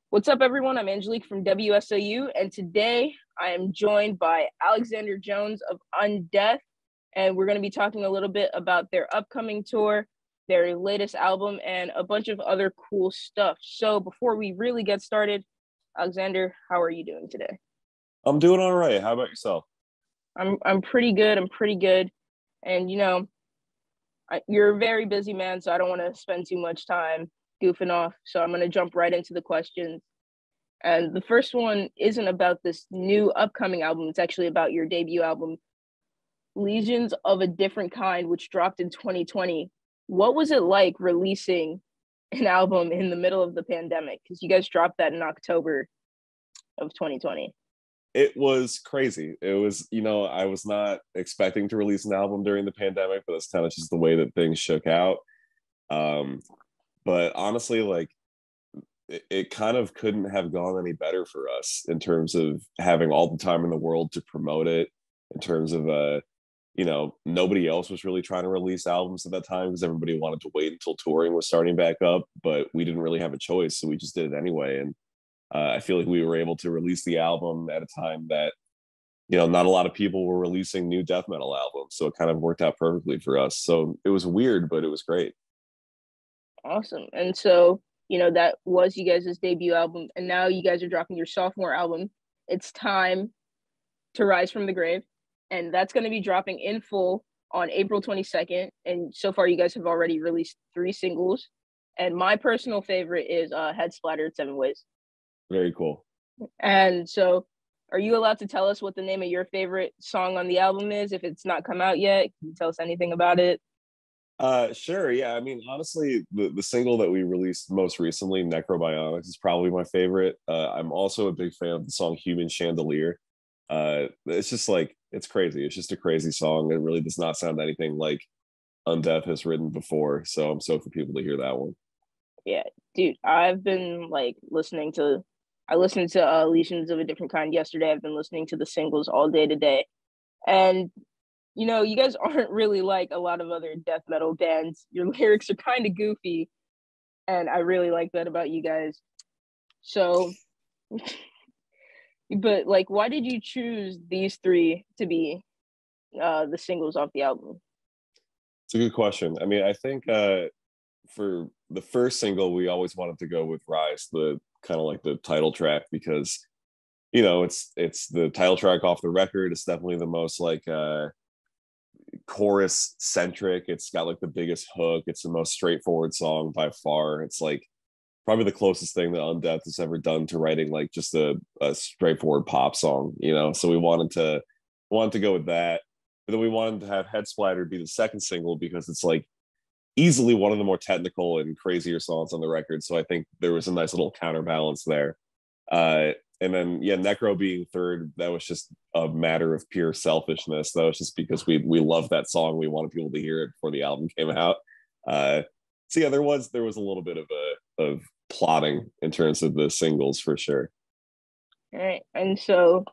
What's up, everyone? I'm Angelique from WSOU, and today I am joined by Alexander Jones of Undeath, and we're going to be talking a little bit about their upcoming tour, their latest album, and a bunch of other cool stuff. So before we really get started, Alexander, how are you doing today? I'm doing all right. How about yourself? I'm pretty good. And you're a very busy man, so I don't want to spend too much time goofing off. So I'm going to jump right into the questions. And the first one isn't about this new upcoming album. It's actually about your debut album, Legions of a Different Kind, which dropped in 2020. What was it like releasing an album in the middle of the pandemic? Because you guys dropped that in October of 2020. It was crazy. It was, I was not expecting to release an album during the pandemic, but that's kind of just the way that things shook out. But honestly, it kind of couldn't have gone any better for us in terms of having all the time in the world to promote it, in terms of, nobody else was really trying to release albums at that time because everybody wanted to wait until touring was starting back up, but we didn't really have a choice. So we just did it anyway. And I feel like we were able to release the album at a time that, not a lot of people were releasing new death metal albums. So it kind of worked out perfectly for us. So it was weird, but it was great. Awesome. And so, that was you guys' debut album. And now you guys are dropping your sophomore album. It's Time to Rise from the Grave. And that's going to be dropping in full on April 22nd. And so far, you guys have already released 3 singles. And my personal favorite is Head Splattered 7 Ways. Very cool. And so are you allowed to tell us what the name of your favorite song on the album is? If it's not come out yet, can you tell us anything about it? Sure. Yeah. I mean, honestly, the single that we released most recently, Necrobionics, is probably my favorite. I'm also a big fan of the song Human Chandelier. It's just it's crazy. It's just a crazy song. It really does not sound anything like Undeath has written before. So I'm stoked for people to hear that one. Yeah, dude, I've been listening to Legions of a Different Kind yesterday. I've been listening to the singles all day today. And you guys aren't really like a lot of other death metal bands. Your lyrics are kind of goofy, and I really like that about you guys. So, but why did you choose these 3 to be the singles off the album? It's a good question. I mean, I think for the first single, we always wanted to go with Rise, the kind of the title track, because, it's the title track off the record. It's definitely the most chorus centric. It's got the biggest hook. It's the most straightforward song by far. It's probably the closest thing that Undeath has ever done to writing just a straightforward pop song, so we wanted to go with that. But then we wanted to have Head Splattered be the second single because it's easily one of the more technical and crazier songs on the record. So I think there was a nice little counterbalance there. And then, Necro being third, that was just a matter of pure selfishness. That was just because we love that song. We wanted people to hear it before the album came out. So yeah, there was a little bit of plotting in terms of the singles for sure. All right. And so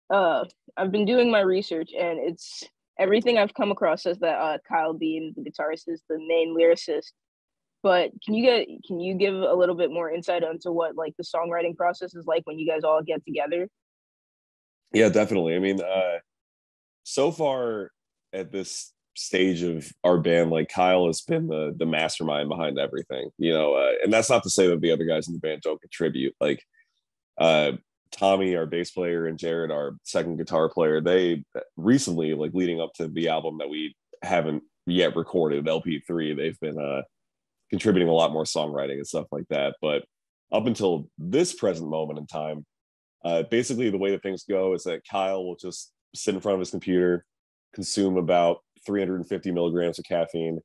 I've been doing my research, and it's everything I've come across says that Kyle Bean, the guitarist, is the main lyricist. But can you give a little bit more insight into what the songwriting process is like when you guys all get together? Yeah, definitely. I mean, so far at this stage of our band, Kyle has been the mastermind behind everything, and that's not to say that the other guys in the band don't contribute. Tommy, our bass player, and Jared, our second guitar player, they recently, leading up to the album that we haven't yet recorded, LP3, they've been contributing a lot more songwriting and stuff like that. But up until this present moment in time, basically the way that things go is that Kyle will just sit in front of his computer, consume about 350 milligrams of caffeine,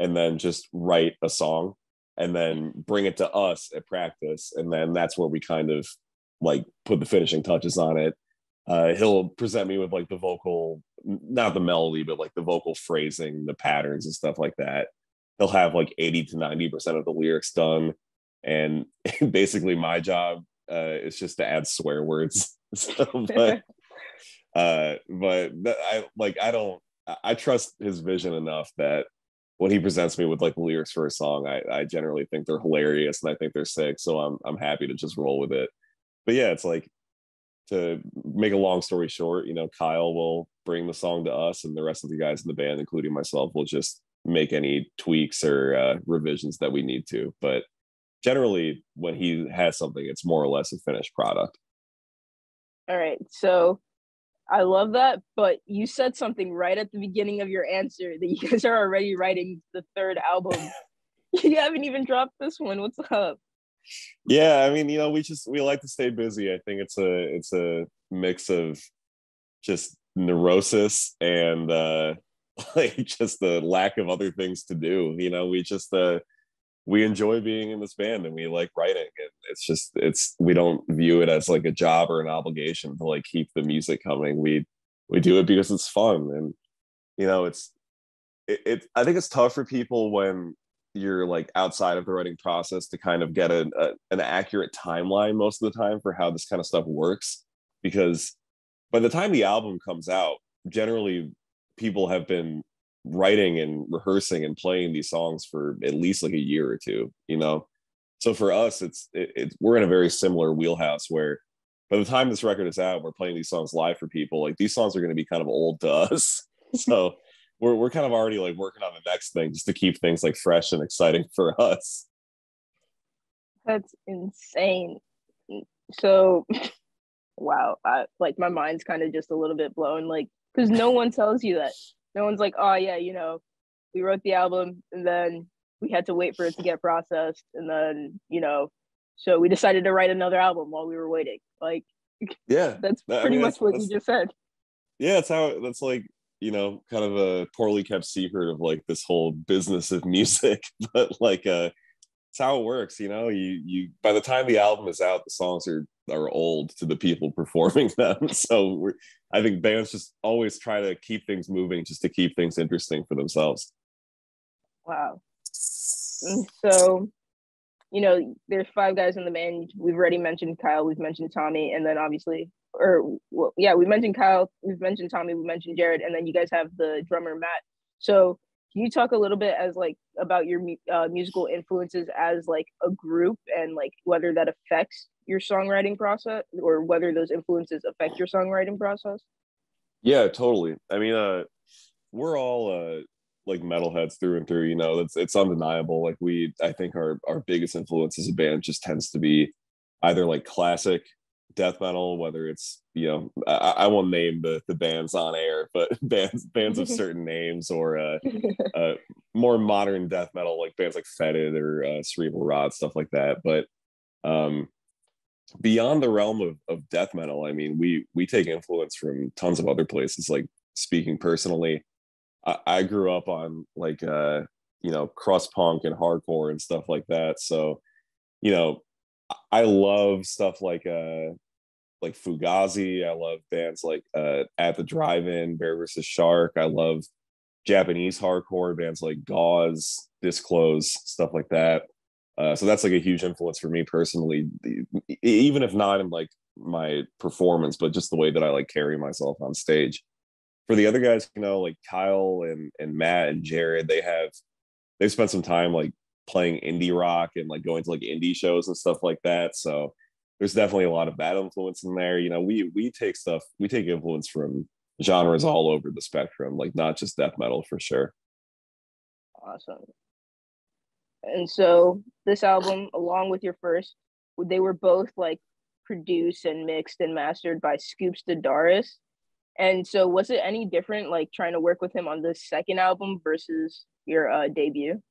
and then just write a song and then bring it to us at practice. And then that's where we kind of put the finishing touches on it. He'll present me with the vocal, not the melody, but the vocal phrasing, the patterns and stuff like that. He'll have 80 to 90% of the lyrics done. And basically my job is just to add swear words So, I trust his vision enough that when he presents me with like lyrics for a song, I generally think they're hilarious and I think they're sick. So I'm happy to just roll with it. But yeah, it's like, to make a long story short, Kyle will bring the song to us, and the rest of the guys in the band, including myself, will just make any tweaks or revisions that we need to. But generally, when he has something, it's more or less a finished product. All right. So I love that, but you said something right at the beginning of your answer that you guys are already writing the third album. You haven't even dropped this one. What's up? Yeah, I mean, we like to stay busy. I think it's a mix of just neurosis and like just the lack of other things to do. We enjoy being in this band and we like writing, and it's we don't view it as like a job or an obligation to like keep the music coming. We do it because it's fun, and I think it's tough for people when you're like outside of the writing process to kind of get an accurate timeline most of the time for how this kind of stuff works, because by the time the album comes out, generally people have been writing and rehearsing and playing these songs for at least like a year or two. So for us, we're in a very similar wheelhouse where by the time this record is out, we're playing these songs live for people. Like, these songs are going to be kind of old to us. So we're kind of already like working on the next thing just to keep things like fresh and exciting for us. That's insane. So, wow, like my mind's kind of just a little bit blown, like, because no one tells you that. No one's like, oh yeah, we wrote the album and then we had to wait for it to get processed, and then so we decided to write another album while we were waiting. Like, Yeah, that's pretty much what you just said. Yeah, that's like, kind of a poorly kept secret of like this whole business of music. But like it's how it works. You by the time the album is out, the songs are old to the people performing them. So I think bands just always try to keep things moving just to keep things interesting for themselves. Wow. And so, there's 5 guys in the band. We've already mentioned Kyle, we've mentioned Tommy, and then obviously, we mentioned Kyle, we've mentioned Tommy, we mentioned Jared, and then you guys have the drummer Matt. So can you talk a little bit as like about your musical influences as like a group, and like whether that affects your songwriting process, or whether those influences affect your songwriting process? Yeah, totally. I mean, we're all like metalheads through and through. It's undeniable. Like, I think our biggest influence as a band just tends to be either like classic death metal, whether it's I won't name the bands on air, but bands of certain names, or more modern death metal, like bands like Fetid or Cerebral Rot, stuff like that. But beyond the realm of death metal, I mean, we take influence from tons of other places. Like, speaking personally, I grew up on like crust punk and hardcore and stuff like that. So I love stuff like Fugazi. I love bands like At the Drive-In, Bear versus Shark. I love Japanese hardcore bands like Gauze, Disclose, stuff like that. So that's like a huge influence for me personally, even if not in like my performance, but just the way that I like carry myself on stage. For the other guys, like Kyle and Matt and Jared, they've spent some time like playing indie rock and like going to like indie shows and stuff like that. So there's definitely a lot of that influence in there. We take influence from genres all over the spectrum, like not just death metal, for sure. Awesome. And so this album, along with your first, they were both like produced and mixed and mastered by Scoops Dadaris. And so was it any different, like trying to work with him on this second album versus your debut?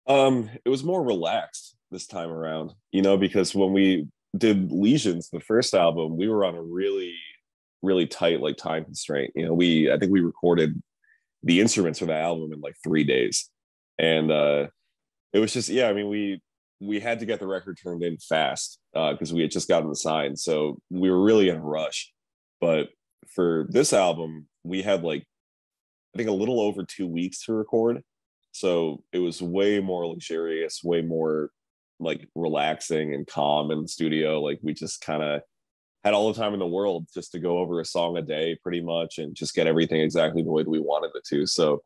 It was more relaxed this time around, because when we did Lesions, the first album, we were on a really, really tight like time constraint. I think we recorded the instruments for the album in like 3 days. And it was just, yeah, I mean, we had to get the record turned in fast because we had just gotten the sign. So we were really in a rush. But for this album, we had like, I think a little over 2 weeks to record. So it was way more luxurious, way more like relaxing and calm in the studio. Like, we just kind of had all the time in the world just to go over a song a day pretty much and just get everything exactly the way that we wanted it to. So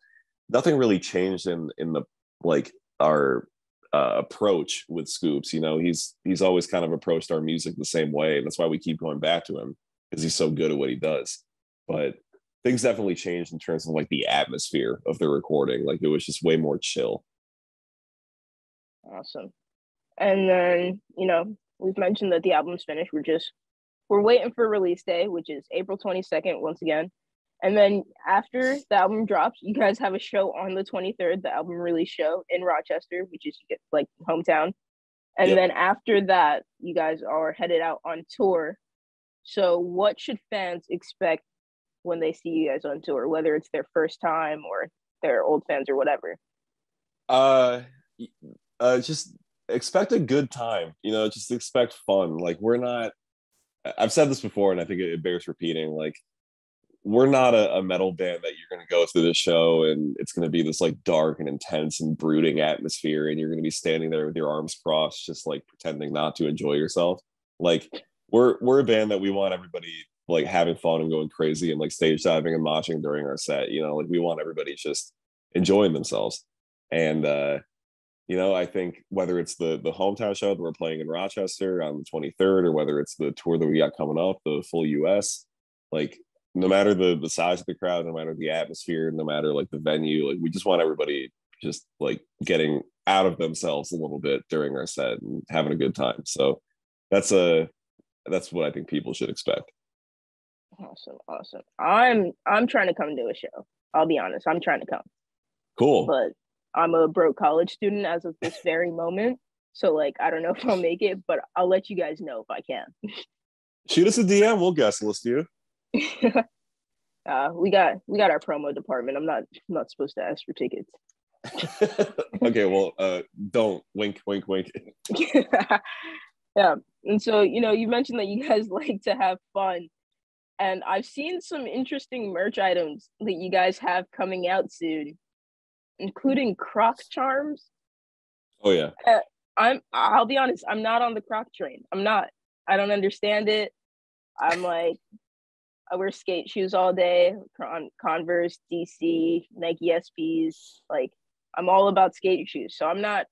nothing really changed in the like our approach with Scoops. You know, he's always kind of approached our music the same way, and that's why we keep going back to him, because he's so good at what he does. But things definitely changed in terms of like the atmosphere of the recording. Like it was just way more chill. Awesome. And then, you know, we've mentioned that the album's finished. We're waiting for release day, which is April 22nd, once again. And then after the album drops, you guys have a show on the 23rd, the album release show in Rochester, which is like hometown. And then after that, you guys are headed out on tour. So what should fans expect when they see you guys on tour, whether it's their first time or they're old fans or whatever? Just expect a good time, you know, just expect fun. Like I've said this before and I think it bears repeating, like we're not a metal band that you're going to go through the show and it's going to be this like dark and intense and brooding atmosphere and you're going to be standing there with your arms crossed just like pretending not to enjoy yourself. Like we're a band that we want everybody like having fun and going crazy and like stage diving and moshing during our set, you know, like we want everybody just enjoying themselves. And you know, I think whether it's the hometown show that we're playing in Rochester on the 23rd or whether it's the tour that we got coming up, the full US, like no matter the size of the crowd, no matter the atmosphere, no matter like the venue, like we just want everybody just like getting out of themselves a little bit during our set and having a good time. So that's what I think people should expect. Awesome. I'm trying to come to a show. I'll be honest, I'm trying to come. Cool. But I'm a broke college student as of this very moment. So like I don't know if I'll make it, but I'll let you guys know if I can. Shoot us a DM, we'll guest list you. We got our promo department. I'm not supposed to ask for tickets. Okay, well, don't wink. Yeah. And so, you know, you mentioned that you guys like to have fun. And I've seen some interesting merch items that you guys have coming out soon, including Croc charms. Oh yeah. I'll be honest, I'm not on the Croc train. I don't understand it. I'm like, I wear skate shoes all day, Converse, DC, Nike SBs. Like I'm all about skate shoes. So I'm not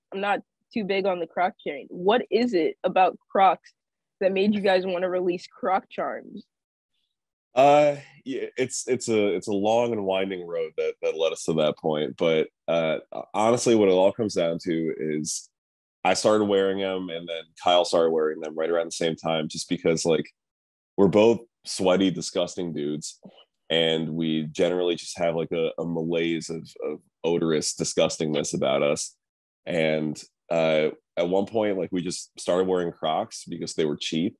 too big on the Croc train. What is it about Crocs that made you guys want to release Croc charms? Yeah, it's a long and winding road that led us to that point. But honestly, what it all comes down to is I started wearing them, and then Kyle started wearing them right around the same time, just because like we're both sweaty, disgusting dudes, and we generally just have like a malaise of odorous disgustingness about us. And at one point, like we just started wearing Crocs because they were cheap,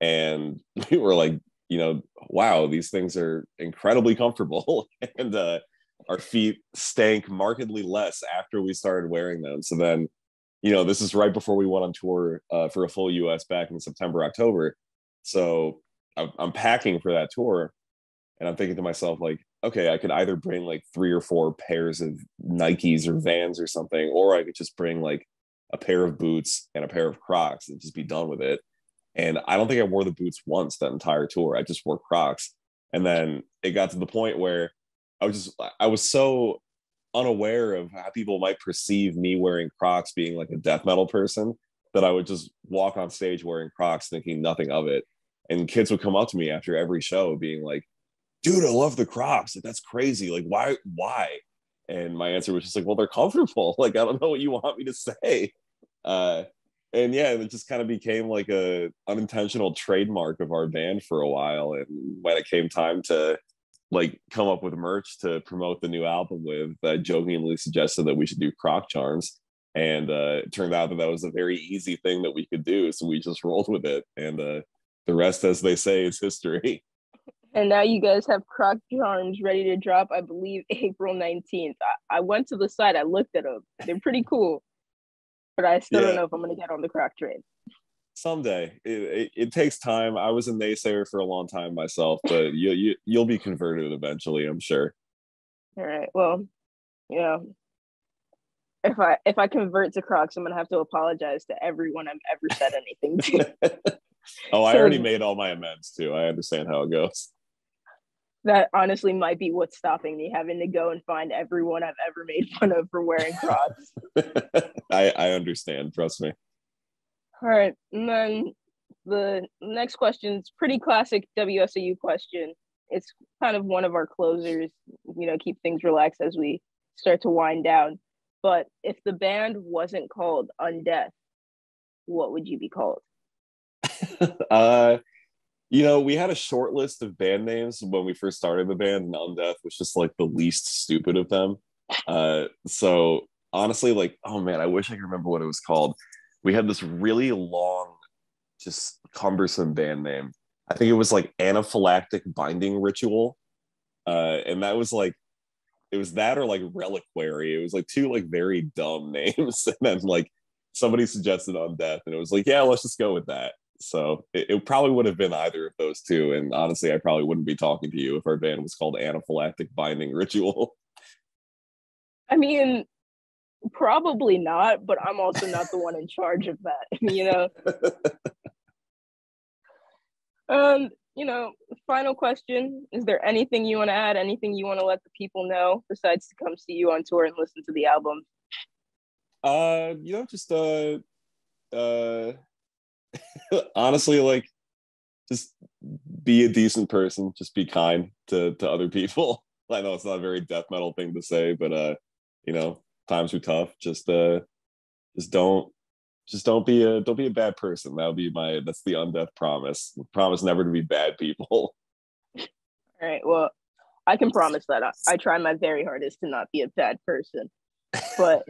and we were like, you know, wow, these things are incredibly comfortable. And our feet stank markedly less after we started wearing them. So then, you know, this is right before we went on tour for a full US back in September, October. So I'm packing for that tour and I'm thinking to myself, like, okay, I could either bring like 3 or 4 pairs of Nikes or Vans or something, or I could just bring like a pair of boots and a pair of Crocs and just be done with it. And I don't think I wore the boots once that entire tour. I just wore Crocs. And then it got to the point where I was so unaware of how people might perceive me wearing Crocs being like a death metal person that I would just walk on stage wearing Crocs thinking nothing of it. And kids would come up to me after every show being like, dude, I love the Crocs. Like, that's crazy. Like, why? And my answer was just like, well, they're comfortable. Like, I don't know what you want me to say. And yeah, it just kind of became like a unintentional trademark of our band for a while. And when it came time to like come up with merch to promote the new album with, I jokingly suggested that we should do Croc charms. And it turned out that was a very easy thing that we could do. So we just rolled with it. And the rest, as they say, is history. And now you guys have Croc charms ready to drop, I believe, April 19th. I went to the site. I looked at them. They're pretty cool. But I still don't know if I'm going to get on the Croc train. Someday. It takes time. I was a naysayer for a long time myself, but you'll be converted eventually, I'm sure. All right. Well, you know, if I convert to Crocs, I'm going to have to apologize to everyone I've ever said anything to. Oh, I So already made all my amends too. I understand how it goes. that honestly might be what's stopping me, having to go and find everyone I've ever made fun of for wearing Crocs. I understand. Trust me. All right. And then the next question is pretty classic WSOU question. It's kind of one of our closers, keep things relaxed as we start to wind down. But if the band wasn't called Undeath, what would you be called? We had a short list of band names when we first started the band, and Undeath was just like the least stupid of them. So honestly, like, oh man, I wish I could remember what it was called. We had this really long, just cumbersome band name. I think it was like Anaphylactic Binding Ritual. And that was like, it was that or like Reliquary. It was like two like very dumb names. And then like somebody suggested Undeath, and it was like, yeah, let's just go with that. So it probably would have been either of those two. And honestly, I probably wouldn't be talking to you if our band was called Anaphylactic Binding Ritual. I mean, probably not, but I'm also not the one in charge of that, Final question. Is there anything you want to add? Anything you want to let the people know besides to come see you on tour and listen to the album? Just honestly, like, just be a decent person. Just be kind to other people. I know it's not a very death metal thing to say, but times are tough. Just don't be a bad person. That's the Undeath promise. Promise never to be bad people. All right. Well, I can promise that I try my very hardest to not be a bad person. But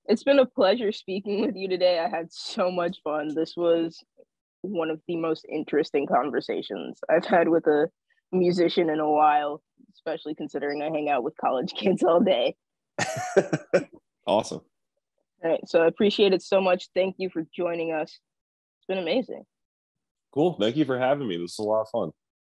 it's been a pleasure speaking with you today. I had so much fun. This was one of the most interesting conversations I've had with a musician in a while, especially considering I hang out with college kids all day. Awesome. All right. So I appreciate it so much. Thank you for joining us. It's been amazing. Cool. Thank you for having me. This was a lot of fun.